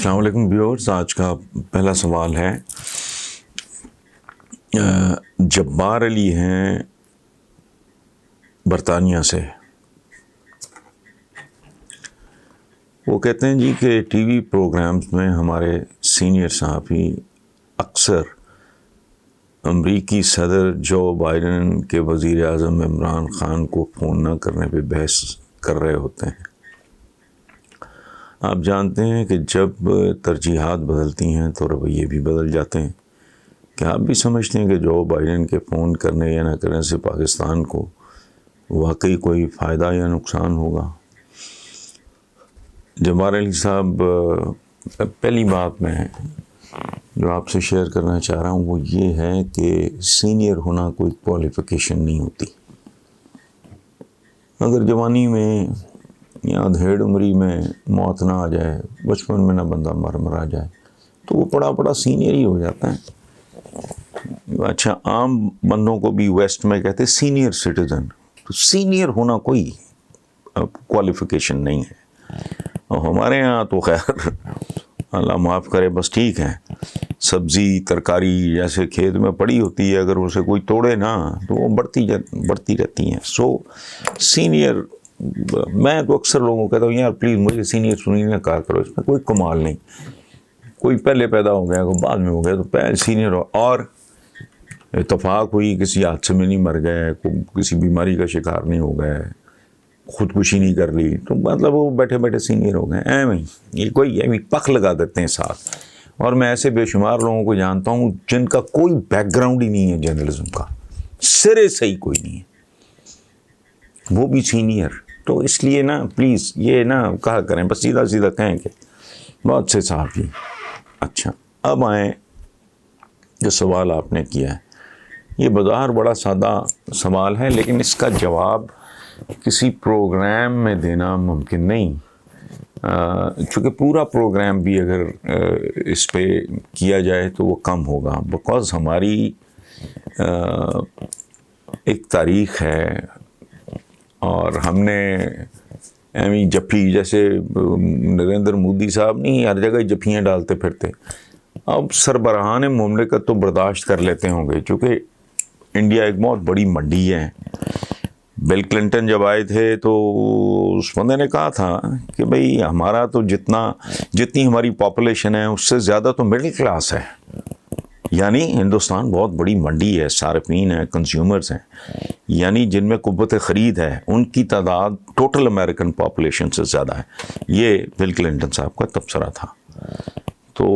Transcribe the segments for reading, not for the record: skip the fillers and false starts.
السلام علیکم ویورز، آج کا پہلا سوال ہے جبار علی ہیں برطانیہ سے. وہ کہتے ہیں جی کہ ٹی وی پروگرامز میں ہمارے سینئر صحافی اکثر امریکی صدر جو بائیڈن کے وزیر اعظم عمران خان کو فون نہ کرنے پہ بحث کر رہے ہوتے ہیں. آپ جانتے ہیں کہ جب ترجیحات بدلتی ہیں تو رویے بھی بدل جاتے ہیں. کیا آپ بھی سمجھتے ہیں کہ جو بائیڈن کے فون کرنے یا نہ کرنے سے پاکستان کو واقعی کوئی فائدہ یا نقصان ہوگا؟ جبار علی صاحب، پہلی بات میں جو آپ سے شیئر کرنا چاہ رہا ہوں وہ یہ ہے کہ سینئر ہونا کوئی کوالیفیکیشن نہیں ہوتی. اگر جوانی میں یا ادھیڑ عمری میں موت نہ آ جائے، بچپن میں نہ بندہ مر جائے تو وہ پڑا سینئر ہی ہو جاتا ہے. اچھا، عام بندوں کو بھی ویسٹ میں کہتے ہیں سینئر سٹیزن. تو سینئر ہونا کوئی کوالیفیکیشن نہیں ہے. اور ہمارے ہاں تو خیر اللہ معاف کرے، بس ٹھیک ہے، سبزی ترکاری جیسے کھیت میں پڑی ہوتی ہے، اگر اسے کوئی توڑے نا تو وہ بڑھتی رہتی ہیں. سو سینئر، میں تو اکثر لوگوں کو کہتا ہوں یار پلیز مجھے سینئر سنی نہ کہا کرو، اس میں کوئی کمال نہیں. کوئی پہلے پیدا ہو گیا، کوئی بعد میں ہو گیا، تو پہلے سینئر ہو اور اتفاق ہوئی کسی حادثے میں نہیں مر گئے، کسی بیماری کا شکار نہیں ہو گئے، خودکشی نہیں کر لی، تو مطلب وہ بیٹھے سینئر ہو گئے. یہ کوئی پک لگا دیتے ہیں ساتھ. اور میں ایسے بے شمار لوگوں کو جانتا ہوں جن کا کوئی بیک گراؤنڈ ہی نہیں ہے جرنلزم کا، سرے سے ہی کوئی نہیں ہے، وہ بھی سینئر. تو اس لیے نا پلیز یہ نہ کہا کریں، بس سیدھا کہیں کہ بہت سے صحافی. اچھا، اب آئیں جو سوال آپ نے کیا ہے. یہ بظاہر بڑا سادہ سوال ہے، لیکن اس کا جواب کسی پروگرام میں دینا ممکن نہیں، چونکہ پورا پروگرام بھی اگر اس پہ کیا جائے تو وہ کم ہوگا. بیکاز ہماری ایک تاریخ ہے اور ہم نے جفی، جیسے نریندر مودی صاحب نہیں ہر جگہ جفیاں ڈالتے پھرتے. اب سربراہان مملکت تو برداشت کر لیتے ہوں گے، چونکہ انڈیا ایک بہت بڑی منڈی ہے. بل کلنٹن جب آئے تھے تو اس بندے نے کہا تھا کہ بھئی ہمارا تو جتنی ہماری پاپولیشن ہے اس سے زیادہ تو مڈل کلاس ہے. یعنی ہندوستان بہت بڑی منڈی ہے، صارفین ہیں، کنزیومرز ہیں، یعنی جن میں قوت خرید ہے ان کی تعداد ٹوٹل امریکن پاپولیشن سے زیادہ ہے. یہ بل کلنٹن صاحب کا تبصرہ تھا. تو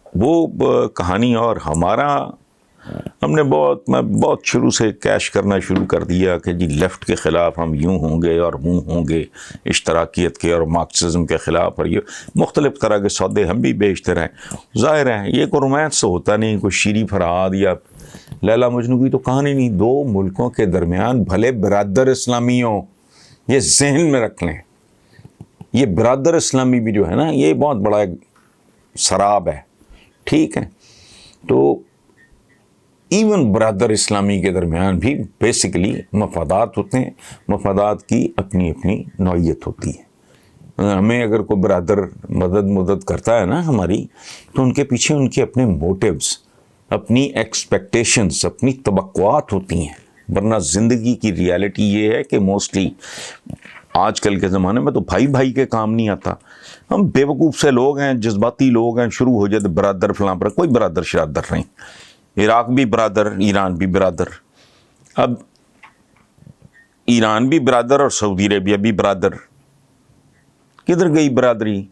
وہ کہانی، اور میں بہت شروع سے کیش کرنا شروع کر دیا کہ جی لیفٹ کے خلاف ہم یوں ہوں گے اور وہ ہوں گے، اشتراکیت کے اور مارکسزم کے خلاف، اور یہ مختلف طرح کے سودے ہم بھی بیچتے رہے. ظاہر ہے یہ کوئی رومانس سے ہوتا نہیں، کوئی شیریں فرہاد یا لیلا مجنو کی تو کہانی نہیں. دو ملکوں کے درمیان بھلے برادر اسلامی ہوں، یہ ذہن میں رکھ لیں. یہ برادر اسلامی بھی جو ہے نا، یہ بہت بڑا ایک سراب ہے، ٹھیک ہے. تو ایون برادر اسلامی کے درمیان بھی بیسیکلی مفادات ہوتے ہیں، مفادات کی اپنی نوعیت ہوتی ہے. ہمیں اگر کوئی برادر مدد کرتا ہے نا ہماری، تو ان کے پیچھے ان کے اپنے موٹیوز، اپنی ایکسپیکٹیشنز، اپنی توقعات ہوتی ہیں. ورنہ زندگی کی ریالٹی یہ ہے کہ موسٹلی آج کل کے زمانے میں تو بھائی کے کام نہیں آتا. ہم بیوقوف سے لوگ ہیں، جذباتی لوگ ہیں، شروع ہو جاتے برادر فلاں پر. کوئی برادر شرادر نہیں. عراق بھی برادر، ایران بھی برادر. اب ایران بھی برادر اور سعودی عربیہ بھی برادر. کدھر گئی برادری؟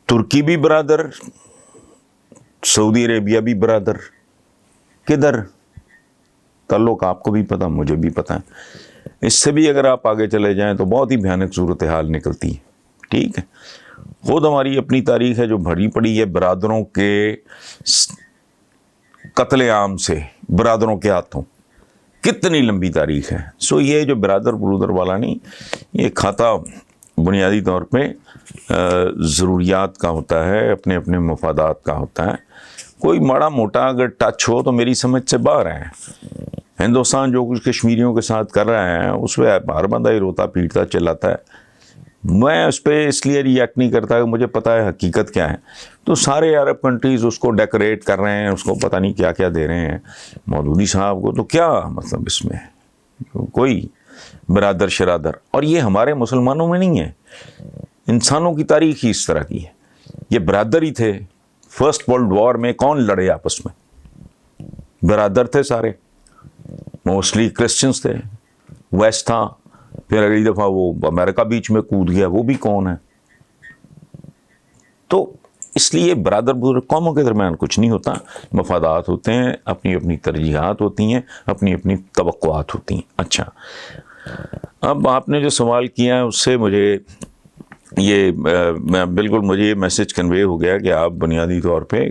ترکی بھی برادر، سعودی عربیہ بھی برادر. کدھر؟ تعلق آپ کو بھی پتہ، مجھے بھی پتہ ہے. اس سے بھی اگر آپ آگے چلے جائیں تو بہت ہی بھیانک صورتحال نکلتی ہے. ٹھیک ہے، خود ہماری اپنی تاریخ ہے جو بھری پڑی ہے برادروں کے قتل عام سے، برادروں کے ہاتھوں. کتنی لمبی تاریخ ہے. سو یہ جو برادر والا نہیں، یہ کھاتا بنیادی طور پہ ضروریات کا ہوتا ہے، اپنے مفادات کا ہوتا ہے. کوئی ماڑا موٹا اگر ٹچ ہو تو میری سمجھ سے باہر ہے. ہندوستان جو کچھ کشمیریوں کے ساتھ کر رہا ہے اس پہ ہر بندہ ہی روتا پیٹتا چلاتا ہے. میں اس پہ اس لیے ریئیکٹ نہیں کرتا کہ مجھے پتہ ہے حقیقت کیا ہے. تو سارے عرب کنٹریز اس کو ڈیکوریٹ کر رہے ہیں, اس کو پتہ نہیں کیا کیا دے رہے ہیں. مودودی صاحب کو تو کیا مطلب اس میں کوئی برادر شرادر, اور یہ ہمارے مسلمانوں میں نہیں ہے, انسانوں کی تاریخ ہی اس طرح کی ہے. یہ برادر ہی تھے. فرسٹ ورلڈ وار میں کون لڑے آپس میں؟ برادر تھے سارے, موسٹلی کرسچنس تھے, ویسٹ تھا. پھر اگلی دفعہ وہ امریکہ بیچ میں کود گیا, وہ بھی کون ہے؟ تو اس لیے برادر بزرگ قوموں کے درمیان کچھ نہیں ہوتا, مفادات ہوتے ہیں, اپنی اپنی ترجیحات ہوتی ہیں, اپنی اپنی توقعات ہوتی ہیں. اچھا, اب آپ نے جو سوال کیا ہے اس سے مجھے یہ بالکل مجھے یہ میسج کنوے ہو گیا کہ آپ بنیادی طور پہ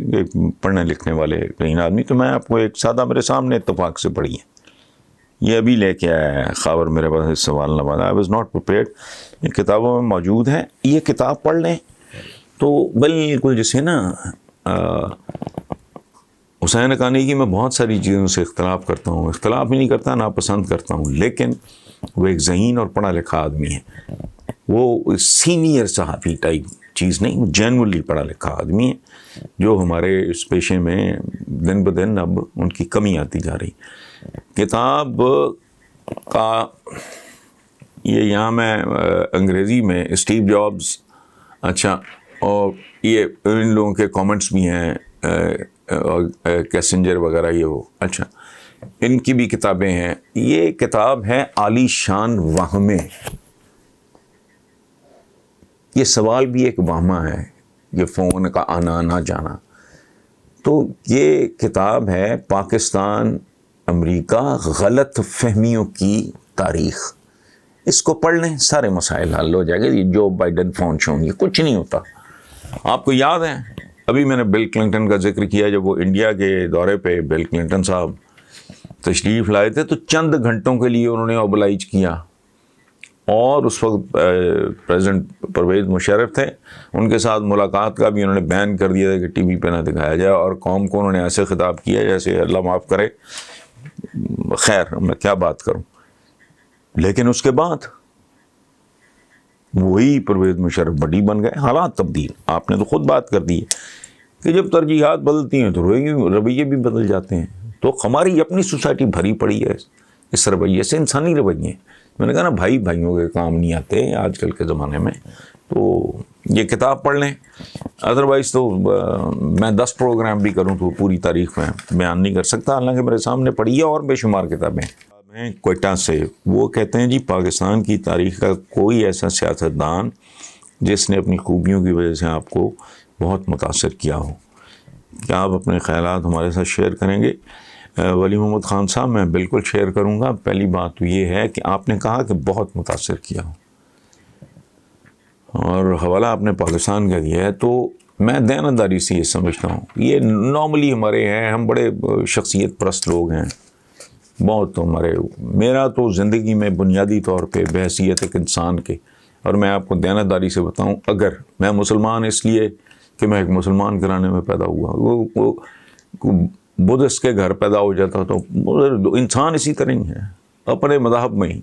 پڑھنے لکھنے والے کہیں آدمی. تو میں آپ کو ایک سادہ میرے سامنے اتفاق سے پڑھی ہے, یہ ابھی لے کے آیا ہے خبر میرے پاس اس سوال نہ. I was not prepared. یہ کتابوں میں موجود ہے, یہ کتاب پڑھ لیں تو بالکل جسے نا حسین حقانی کی میں بہت ساری چیزوں سے اختلاف کرتا ہوں, اختلاف ہی نہیں کرتا, ناپسند کرتا ہوں, لیکن وہ ایک ذہین اور پڑھا لکھا آدمی ہے. وہ سینئر صحافی ٹائپ چیز نہیں, وہ جینولی پڑھا لکھا آدمی ہے, جو ہمارے اس پیشے میں دن بدن اب ان کی کمی آتی جا رہی. کتاب کا یہ یہاں میں انگریزی میں اسٹیو جابز, اچھا, اور یہ ان لوگوں کے کامنٹس بھی ہیں, کیسنجر وغیرہ, یہ وہ, اچھا, ان کی بھی کتابیں ہیں. یہ کتاب ہے عالی شان وہمیں. یہ سوال بھی ایک وہمہ ہے, یہ فون کا آنا نہ جانا. تو یہ کتاب ہے پاکستان امریکہ غلط فہمیوں کی تاریخ. اس کو پڑھ لیں, سارے مسائل حل ہو جائے گا. یہ جو بائیڈن فون شون یہ کچھ نہیں ہوتا. آپ کو یاد ہے ابھی میں نے بل کلنٹن کا ذکر کیا, جب وہ انڈیا کے دورے پہ بل کلنٹن صاحب تشریف لائے تھے تو چند گھنٹوں کے لیے انہوں نے اوبلائج کیا, اور اس وقت پریزیڈنٹ پرویز مشرف تھے, ان کے ساتھ ملاقات کا بھی انہوں نے بین کر دیا تھا کہ ٹی وی پہ نہ دکھایا جائے, اور قوم کو انہوں نے ایسے خطاب کیا جیسے اللہ معاف کرے, خیر میں کیا بات کروں. لیکن اس کے بعد وہی پرویز مشرف بڑی بن گئے. حالات تبدیل, آپ نے تو خود بات کر دی ہے کہ جب ترجیحات بدلتی ہیں تو رویے بھی بدل جاتے ہیں. تو ہماری اپنی سوسائٹی بھری پڑی ہے اس رویے سے, انسانی رویے. میں نے کہا نا بھائی بھائیوں کے کام نہیں آتے آج کل کے زمانے میں. تو یہ کتاب پڑھ لیں, ادروائز تو میں 10 پروگرام بھی کروں تو پوری تاریخ میں بیان نہیں کر سکتا, حالانکہ میرے سامنے پڑھی ہے اور بے شمار کتابیں ہیں. کوئٹہ سے وہ کہتے ہیں جی پاکستان کی تاریخ کا کوئی ایسا سیاستدان جس نے اپنی خوبیوں کی وجہ سے آپ کو بہت متاثر کیا ہو. کیا آپ اپنے خیالات ہمارے ساتھ شیئر کریں گے؟ ولی محمد خان صاحب, میں بالکل شیئر کروں گا. پہلی بات تو یہ ہے کہ آپ نے کہا کہ بہت متاثر کیا ہو, اور حوالہ آپ نے پاکستان کا دیا ہے, تو میں دیانتداری سے یہ سمجھتا ہوں. یہ نارملی ہمارے ہیں, ہم بڑے شخصیت پرست لوگ ہیں بہت. میرا تو زندگی میں بنیادی طور پہ بحیثیت ایک انسان کے, اور میں آپ کو دیانتداری سے بتاؤں, اگر میں مسلمان اس لیے کہ میں ایک مسلمان گھرانے میں پیدا ہوا, وہ بدھسٹ کے گھر پیدا ہو جاتا تو انسان اسی طرح ہی ہے, اپنے مذہب میں ہی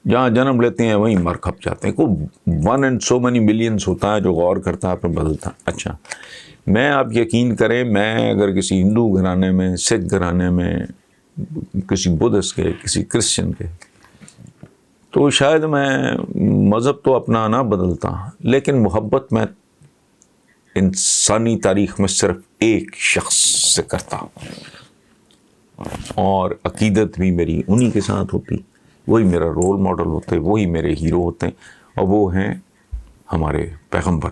جہاں جنم لیتے ہیں وہیں مر کھپ جاتے ہیں. کوئی 1 in so many millions ہوتا ہے جو غور کرتا ہے, پھر بدلتا. اچھا, میں آپ یقین کریں, میں اگر کسی ہندو گھرانے میں, سکھ گھرانے میں, کسی بدھسٹ کے, کسی کرسچن کے, تو شاید میں مذہب تو اپنا نہ بدلتا, لیکن محبت میں انسانی تاریخ میں صرف ایک شخص سے کرتا, اور عقیدت بھی میری انہی کے ساتھ ہوتی. وہی میرا رول ماڈل ہوتے, وہی میرے ہیرو ہوتے ہیں, اور وہ ہیں ہمارے پیغمبر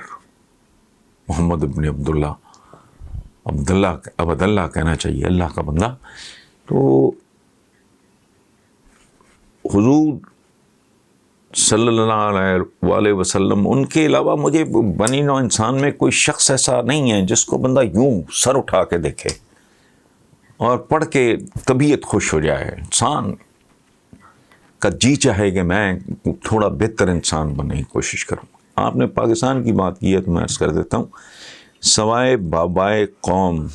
محمد ابن عبداللہ. عبداللہ کہنا چاہیے, اللہ کا بندہ. تو حضور صلی اللہ علیہ وسلم, ان کے علاوہ مجھے بنی نوع انسان میں کوئی شخص ایسا نہیں ہے جس کو بندہ یوں سر اٹھا کے دیکھے اور پڑھ کے طبیعت خوش ہو جائے. انسان کا جی چاہے کہ میں تھوڑا بہتر انسان بننے کی کوشش کروں. آپ نے پاکستان کی بات کی ہے تو میں عرض کر دیتا ہوں, سوائے بابائے قوم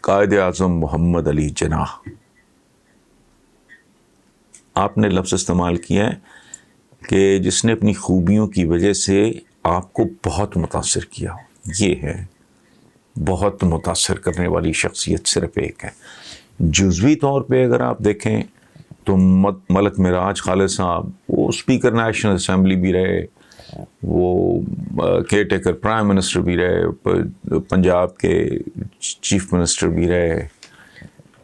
قائد اعظم محمد علی جناح, آپ نے لفظ استعمال کیا ہے کہ جس نے اپنی خوبیوں کی وجہ سے آپ کو بہت متاثر کیا ہو، یہ ہے بہت متاثر کرنے والی شخصیت صرف ایک ہے۔ جزوی طور پہ اگر آپ دیکھیں تو ملک معراج خالد صاحب، وہ اسپیکر نیشنل اسمبلی بھی رہے، وہ کیئر ٹیکر پرائم منسٹر بھی رہے، پنجاب کے چیف منسٹر بھی رہے،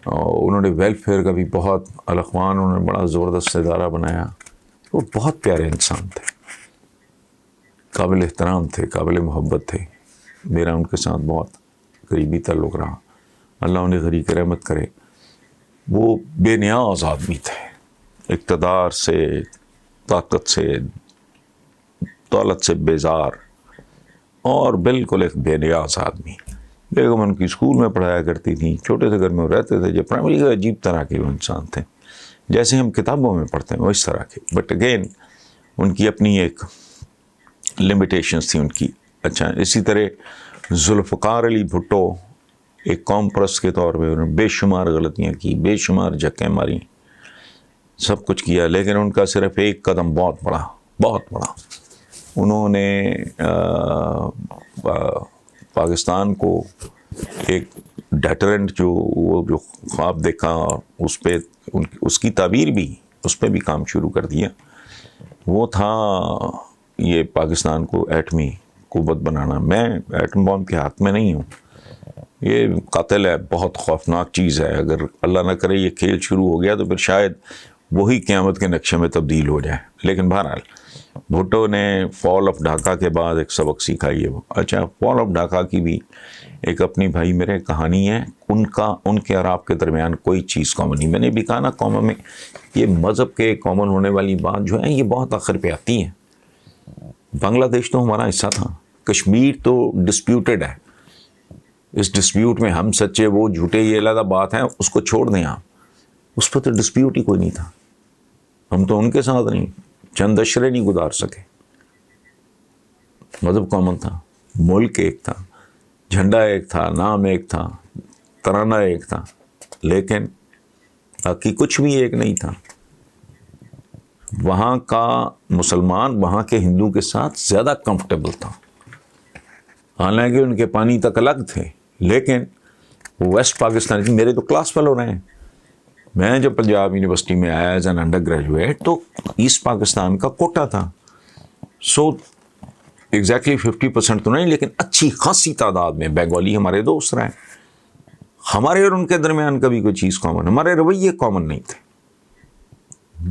انہوں نے ویلفیئر کا بھی بہت الاخوان انہوں نے بڑا زبردست ادارہ بنایا۔ وہ بہت پیارے انسان تھے، قابل احترام تھے، قابل محبت تھے، میرا ان کے ساتھ بہت قریبی تعلق رہا، اللہ انہیں غریق رحمت کرے۔ وہ بے نیاز آدمی تھے، اقتدار سے، طاقت سے، دولت سے بیزار، اور بالکل ایک بے نیاز آدمی۔ بیگم ان کی اسکول میں پڑھایا کرتی تھیں، چھوٹے سے گھر میں رہتے تھے، جب پرائمری کا عجیب طرح کے وہ انسان تھے، جیسے ہم کتابوں میں پڑھتے ہیں وہ اس طرح کے، بٹ اگین ان کی اپنی ایک لمیٹیشنز تھی ان کی۔ اچھا، اسی طرح ذوالفقار علی بھٹو، ایک قوم پرست کے طور پہ انہوں نے بے شمار غلطیاں کی، بے شمار جھکیں ماری، سب کچھ کیا، لیکن ان کا صرف ایک قدم بہت بڑا، بہت بڑا، انہوں نے پاکستان کو ایک ڈیٹرنٹ جو خواب دیکھا، اس پہ اس کی تعبیر بھی، اس پہ بھی کام شروع کر دیا، وہ تھا یہ پاکستان کو ایٹمی قوت بنانا۔ میں ایٹم بم کے ہاتھ میں نہیں ہوں، یہ قاتل ہے، بہت خوفناک چیز ہے، اگر اللہ نہ کرے یہ کھیل شروع ہو گیا تو پھر شاید وہی قیامت کے نقشے میں تبدیل ہو جائے۔ لیکن بہرحال بھٹو نے فال آف ڈھاکہ کے بعد ایک سبق سیکھا یہ وہ۔ اچھا، فال آف ڈھاکہ کی بھی ایک اپنی بھائی میرے کہانی ہے، ان کے اور آپ کے درمیان کوئی چیز کامن نہیں۔ میں نے بھی کہا نا، قوموں میں یہ مذہب کے کامن ہونے والی بات جو ہے یہ بہت آخر پہ آتی ہے۔ بنگلہ دیش تو ہمارا حصہ تھا، کشمیر تو ڈسپیوٹڈ ہے، اس ڈسپیوٹ میں ہم سچے وہ جھوٹے یہ علیحدہ بات ہے، اس کو چھوڑ دیں آپ، اس پہ تو ڈسپیوٹ ہی کوئی نہیں تھا، ہم تو ان کے ساتھ نہیں چند اشرے نہیں گزار سکے۔ مذہب کامن تھا، ملک ایک تھا، جھنڈا ایک تھا، نام ایک تھا، ترانہ ایک تھا، لیکن باقی کچھ بھی ایک نہیں تھا۔ وہاں کا مسلمان وہاں کے ہندو کے ساتھ زیادہ کمفرٹیبل تھا، حالانکہ ان کے پانی تک الگ تھے، لیکن وہ ویسٹ پاکستان کی، میرے تو کلاس فیلو رہے ہیں، میں جب پنجاب یونیورسٹی میں آیا ایز این انڈر گریجویٹ تو ایسٹ پاکستان کا کوٹا تھا، سو ایگزیکٹلی 50% تو نہیں لیکن اچھی خاصی تعداد میں بنگالی ہمارے دوست رہے۔ ہمارے اور ان کے درمیان کبھی کوئی چیز کامن، ہمارے رویے کامن نہیں تھے،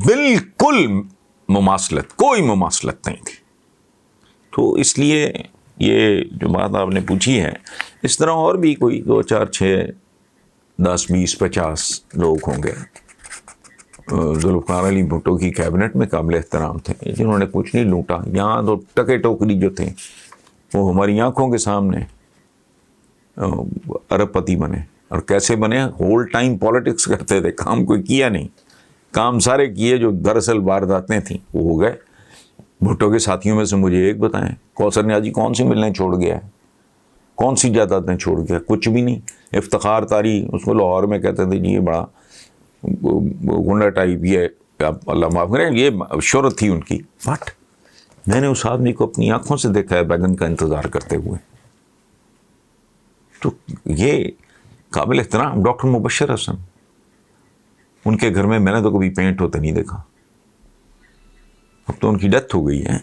بالکل مماثلت، کوئی مماثلت نہیں تھی۔ تو اس لیے یہ جو بات آپ نے پوچھی ہے، اس طرح اور بھی کوئی 2 4 6 10 20 50 لوگ ہوں گے ذوالفقار علی بھٹو کی کیبنٹ میں قابل احترام تھے، جنہوں نے کچھ نہیں لوٹا۔ یہاں تو ٹکے ٹوکری جو تھے وہ ہماری آنکھوں کے سامنے ارب پتی بنے، اور کیسے بنے؟ ہول ٹائم پالیٹکس کرتے تھے، کام کوئی کیا نہیں، کام سارے کیے جو دراصل وارداتیں تھیں وہ ہو گئے۔ بھٹو کے ساتھیوں میں سے مجھے ایک بتائیں، کوثر نیازی کون سی ملنے چھوڑ گیا ہے؟ کون سی جائیدادیں چھوڑ گیا؟ کچھ بھی نہیں۔ افتخار طاری، اس کو لاہور میں کہتے تھے جی یہ بڑا گنڈا ٹائپ، یہ اللہ معاف کریں، یہ شہرت تھی ان کی۔ بٹ میں نے اس آدمی کو اپنی آنکھوں سے دیکھا ہے بیگن کا انتظار کرتے ہوئے۔ تو یہ قابل احترام ڈاکٹر مبشر حسن، ان کے گھر میں نے تو کبھی پینٹ ہوتے نہیں دیکھا، اب تو ان کی ڈیتھ ہو گئی ہے،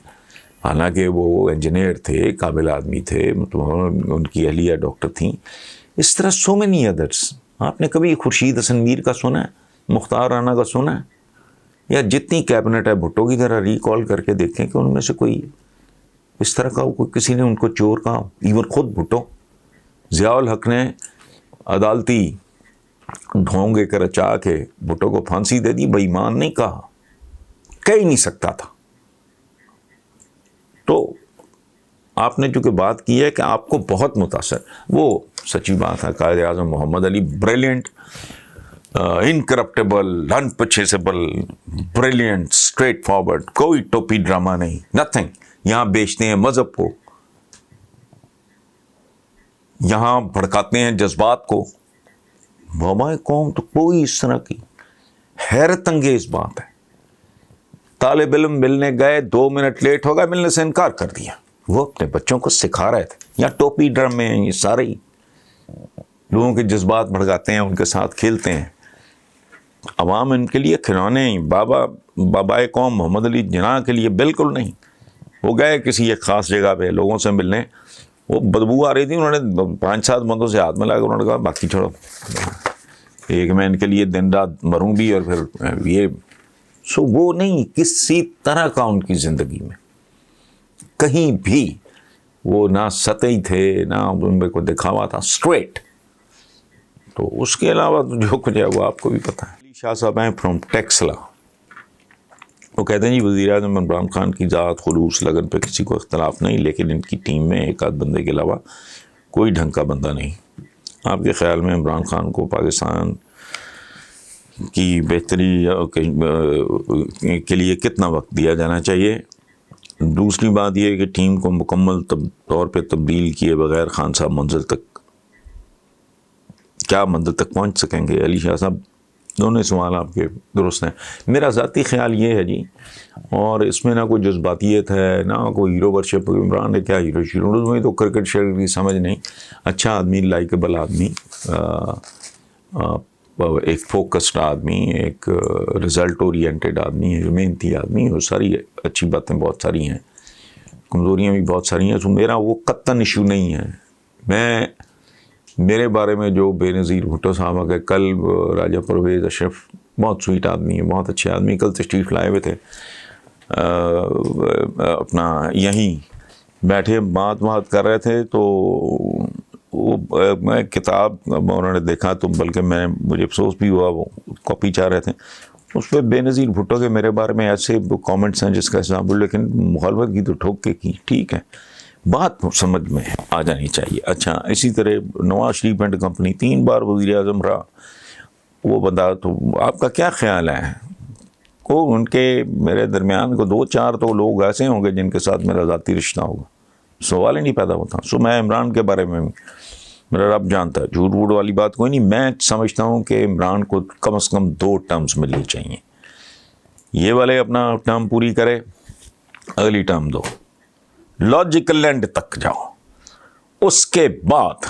حالانکہ وہ انجینئر تھے، قابل آدمی تھے، ان کی اہلیہ ڈاکٹر تھیں۔ اس طرح سو مینی ادرس۔ آپ نے کبھی خورشید حسن میر کا سنا ہے؟ مختار رانا کا سنا ہے؟ یا جتنی کیبنٹ ہے بھٹو کی طرح ریکال کر کے دیکھیں کہ ان میں سے کوئی اس طرح کا ہو، کوئی کسی نے ان کو چور کہا؟ ایون خود بھٹو، ضیاء الحق نے عدالتی ڈھونگ کے رچا کے بھٹو کو پھانسی دے دی، بے ایمان نہیں کہا، کہہ ہی نہیں سکتا تھا۔ تو آپ نے چونکہ بات کی ہے کہ آپ کو بہت متاثر، وہ سچی بات ہے، قائد اعظم محمد علی بریلینٹ، انکرپٹیبل، انپرچیزبل، بریلینٹ، اسٹریٹ فارورڈ، کوئی ٹوپی ڈرامہ نہیں، نتھنگ۔ یہاں بیچتے ہیں مذہب کو، یہاں بھڑکاتے ہیں جذبات کو، وبائے قوم تو کوئی اس طرح کی حیرت انگیز بات ہے۔ طالب علم ملنے گئے 2 منٹ لیٹ ہو گئے, ملنے سے انکار کر دیا. وہ اپنے بچوں کو سکھا رہے تھے. یا ٹوپی ڈرامے ہیں, یہ سارے ہی لوگوں کے جذبات بھڑکاتے ہیں, ان کے ساتھ کھیلتے ہیں. عوام ان کے لیے کھلونے ہیں. بابائے قوم محمد علی جناح کے لیے بالکل نہیں. وہ گئے کسی ایک خاص جگہ پہ لوگوں سے ملنے, وہ بدبو آ رہی تھی, انہوں نے 5-7 بندوں سے ہاتھ ملا کے انہوں نے کہا باقی چھوڑو, ایک میں ان کے لیے دن رات مروں بھی, اور پھر یہ وہ نہیں کسی طرح کا ان کی زندگی میں کہیں بھی وہ نہ سطحی تھے, نہ ان میں کوئی دکھاوا تھا, اسٹریٹ. تو اس کے علاوہ جو کچھ ہے وہ آپ کو بھی پتہ ہے. علی شاہ صاحب ہیں فرام ٹیکسلا. وہ کہتے ہیں جی وزیر اعظم عمران خان کی ذات خلوص لگن پہ کسی کو اختلاف نہیں, لیکن ان کی ٹیم میں ایک آدھ بندے کے علاوہ کوئی ڈھنگ کا بندہ نہیں. آپ کے خیال میں عمران خان کو پاکستان کی بہتری کے لیے کتنا وقت دیا جانا چاہیے؟ دوسری بات یہ ہے کہ ٹیم کو مکمل طور پہ تبدیل کیے بغیر خان صاحب منزل تک پہنچ سکیں گے؟ علی شاہ صاحب دونوں سوال آپ کے درست ہیں. میرا ذاتی خیال یہ ہے جی, اور اس میں نہ کوئی جذباتیت ہے نہ کوئی ہیرو ورشپ. عمران نے کیا ہیرو شیرو میں تو کرکٹ شرکٹ کی سمجھ نہیں. اچھا آدمی, لائکیبل آدمی, ایک فوکسڈ آدمی, ایک رزلٹ اورینٹیڈ آدمی, محنتی آدمی. وہ ساری اچھی باتیں بہت ساری ہیں, کمزوریاں بھی بہت ساری ہیں. تو میرا وہ قطعاً ایشو نہیں ہے. میرے بارے میں جو بے نظیر بھٹو صاحب آ گئے کل, راجہ پرویز اشرف بہت سویٹ آدمی ہے, بہت اچھے آدمی, کل تشریف لائے ہوئے تھے, اپنا یہیں بیٹھے بات کر رہے تھے. تو وہ میں کتاب انہوں نے دیکھا تو بلکہ مجھے افسوس بھی ہوا, وہ کاپی چاہ رہے تھے. اس پہ بے نظیر بھٹو کے میرے بارے میں ایسے کامنٹس ہیں جس کا حساب, لیکن مخالفت کی تو ٹھوک کے کی. ٹھیک ہے, بات سمجھ میں آ جانی چاہیے. اچھا اسی طرح نواز شریف اینڈ کمپنی 3 بار وزیر اعظم رہا وہ بندہ, تو آپ کا کیا خیال ہے؟ ان کے میرے درمیان کو 2-4 تو لوگ ایسے ہوں گے جن کے ساتھ میرا ذاتی رشتہ ہوگا, سوال ہی نہیں پیدا ہوتا. میں عمران کے بارے میں میرا رب جانتا ہے, جھوٹ ووٹ والی بات کوئی نہیں. میں سمجھتا ہوں کہ عمران کو کم از کم 2 ٹرمز ملنی چاہیے. یہ والے اپنا ٹرم پوری کرے, اگلی ٹرم دو, لاجیکل اینڈ تک جاؤ. اس کے بعد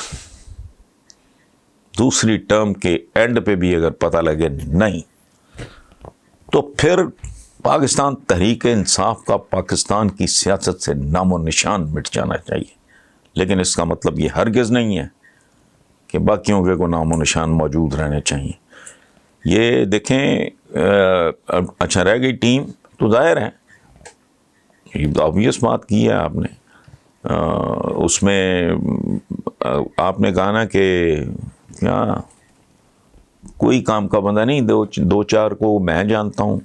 دوسری ٹرم کے اینڈ پہ بھی اگر پتہ لگے نہیں, تو پھر پاکستان تحریک انصاف کا پاکستان کی سیاست سے نام و نشان مٹ جانا چاہیے. لیکن اس کا مطلب یہ ہرگز نہیں ہے کہ باقیوں کے کو نام و نشان موجود رہنے چاہیے. یہ دیکھیں, اچھا رہ گئی ٹیم تو ظاہر ہے آبویس بات کی ہے آپ نے. اس میں آپ نے کہا نا کہ کیا کوئی کام کا بندہ نہیں, 2-4 کو میں جانتا ہوں,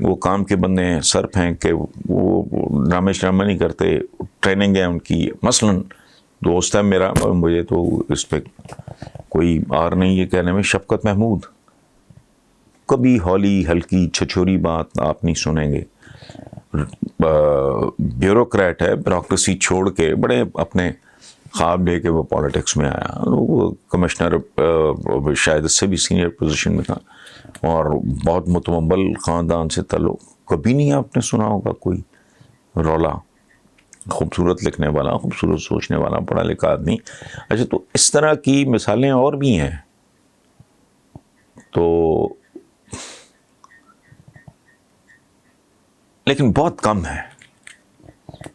وہ کام کے بندے ہیں, سر پھینک کے وہ ڈرامے شرامے نہیں کرتے, ٹریننگ ہے ان کی. مثلاً دوست ہے میرا, مجھے تو اس پہ کوئی آر نہیں یہ کہنے میں, شفقت محمود, کبھی ہولی ہلکی چھچوری بات آپ نہیں سنیں گے. بیوروکریٹ ہے, بیوروکریسی چھوڑ کے بڑے اپنے خواب لے کے وہ پالیٹکس میں آیا. وہ کمشنر شاید اس سے بھی سینئر پوزیشن میں تھا, اور بہت متمول خاندان سے تعلق. کبھی نہیں آپ نے سنا ہوگا کوئی رولا. خوبصورت لکھنے والا, خوبصورت سوچنے والا, پڑھا لکھا آدمی. اچھا, تو اس طرح کی مثالیں اور بھی ہیں. تو لیکن بہت کم ہے.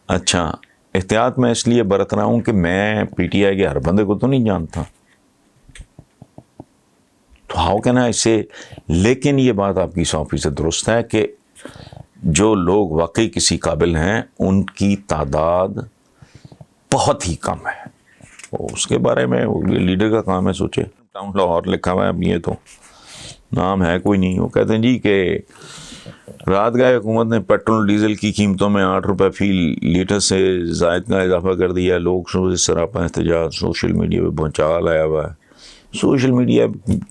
اچھا, احتیاط میں اس لیے برت رہا ہوں کہ میں پی ٹی آئی کے ہر بندے کو تو نہیں جانتا, تو ہاؤ کین آئی سے. لیکن یہ بات آپ کی 100% درست ہے کہ جو لوگ واقعی کسی قابل ہیں ان کی تعداد بہت ہی کم ہے. اس کے بارے میں لیڈر کا کام ہے سوچے. ٹاؤن لاہور لکھا ہوا ہے, اب یہ تو نام ہے کوئی نہیں. وہ کہتے ہیں جی کہ رات گئے حکومت نے پیٹرول ڈیزل کی قیمتوں میں 8 روپے فی لیٹر سے زائد کا اضافہ کر دیا. لوگ سراپا احتجاج, سوشل میڈیا پہ بھونچال آیا ہوا ہے. سوشل میڈیا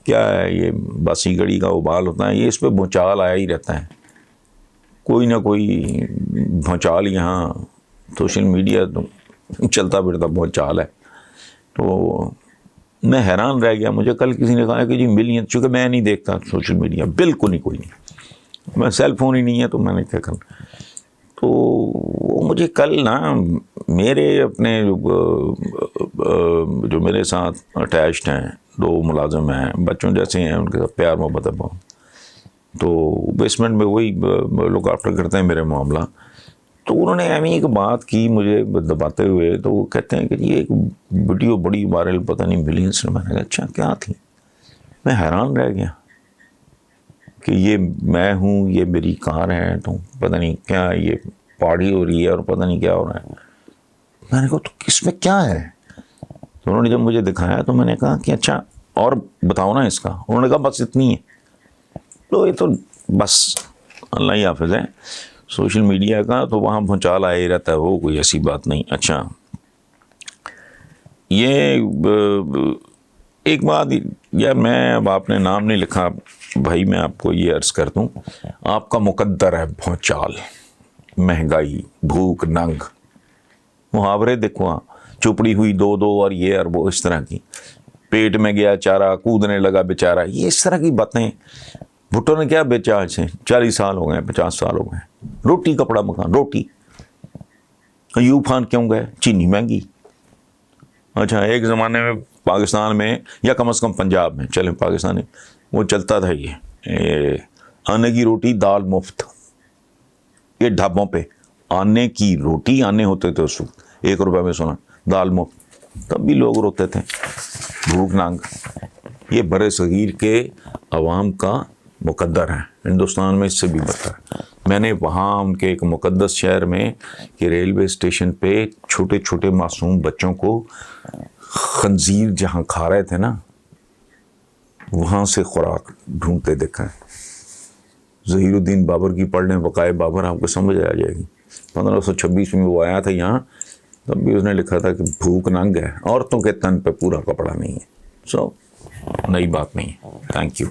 کیا ہے, یہ باسی گڑی کا ابال ہوتا ہے, یہ اس پہ بھونچال آیا ہی رہتا ہے. کوئی نہ کوئی بھونچال یہاں سوشل میڈیا تو چلتا پھرتا بھونچال ہے. تو میں حیران رہ گیا. مجھے کل کسی نے کہا کہ جی ملین, چونکہ میں نہیں دیکھتا سوشل میڈیا, بالکل ہی کوئی نہیں. میں سیل فون ہی نہیں ہے تو میں نے کیا کرنا. تو وہ مجھے کل نا میرے اپنے جو میرے ساتھ اٹیچڈ ہیں 2 ملازم ہیں, بچوں جیسے ہیں, ان کے ساتھ پیار محبت ہے بہت. تو بیسمنٹ میں وہی لک آفٹر کرتے ہیں میرے معاملہ. تو انہوں نے ایم ایک بات کی مجھے دباتے ہوئے, تو وہ کہتے ہیں کہ یہ ایک ویڈیو بڑی وائرل پتہ نہیں ملینس میں. نے کہا اچھا کیا تھی؟ میں حیران رہ گیا کہ یہ میں ہوں, یہ میری کار ہے, تو پتہ نہیں کیا یہ پارٹی ہو رہی ہے اور پتہ نہیں کیا ہو رہا ہے. میں نے کہا تو اس میں کیا ہے؟ تو انہوں نے جب مجھے دکھایا تو میں نے کہا کہ اچھا اور بتاؤ نا اس کا. انہوں نے کہا بس اتنی ہے. تو یہ تو بس اللہ ہی حافظ ہے سوشل میڈیا کا, تو وہاں بھونچال آیا ہی رہتا ہے, وہ کوئی ایسی بات نہیں. اچھا یہ ایک بات یار, میں اب آپ نے نام نہیں لکھا بھائی, میں آپ کو یہ عرض کر دوں, آپ کا مقدر ہے بھونچال, مہنگائی, بھوک, ننگ, محاورے دیکھو, چپڑی ہوئی 2 اور یہ اور وہ اس طرح کی, پیٹ میں گیا چارہ کودنے لگا بیچارہ, یہ اس طرح کی باتیں. بھٹو نے کیا بیچا آج سے 40 سال ہو گئے, 50 سال ہو گئے, روٹی کپڑا مکان, روٹی. ایوب خان کیوں گئے؟ چینی مہنگی. اچھا ایک زمانے میں پاکستان میں یا کم از کم پنجاب میں, چلیں پاکستانی, وہ چلتا تھا یہ آنے کی روٹی دال مفت. یہ ڈھابوں پہ آنے کی روٹی, آنے ہوتے تھے اس وقت 1 روپے میں سنا, دال مفت. تب بھی لوگ روتے تھے, بھوک ننگ. یہ بر صغیر کے عوام کا مقدر ہے, ہندوستان میں اس سے بھی بدتر. میں نے وہاں ان کے ایک مقدس شہر میں کہ ریلوے اسٹیشن پہ چھوٹے چھوٹے معصوم بچوں کو خنزیر جہاں کھا رہے تھے نا, وہاں سے خوراک ڈھونڈتے دیکھا ہے. ظہیر الدین بابر کی پڑھ لیں وقائے بابر, آپ کو سمجھ آ جائے گی. 1526 میں وہ آیا تھا یہاں, تب بھی اس نے لکھا تھا کہ بھوک ننگ ہے, عورتوں کے تن پہ پورا کپڑا نہیں ہے. سو نئی بات نہیں ہے. Thank you.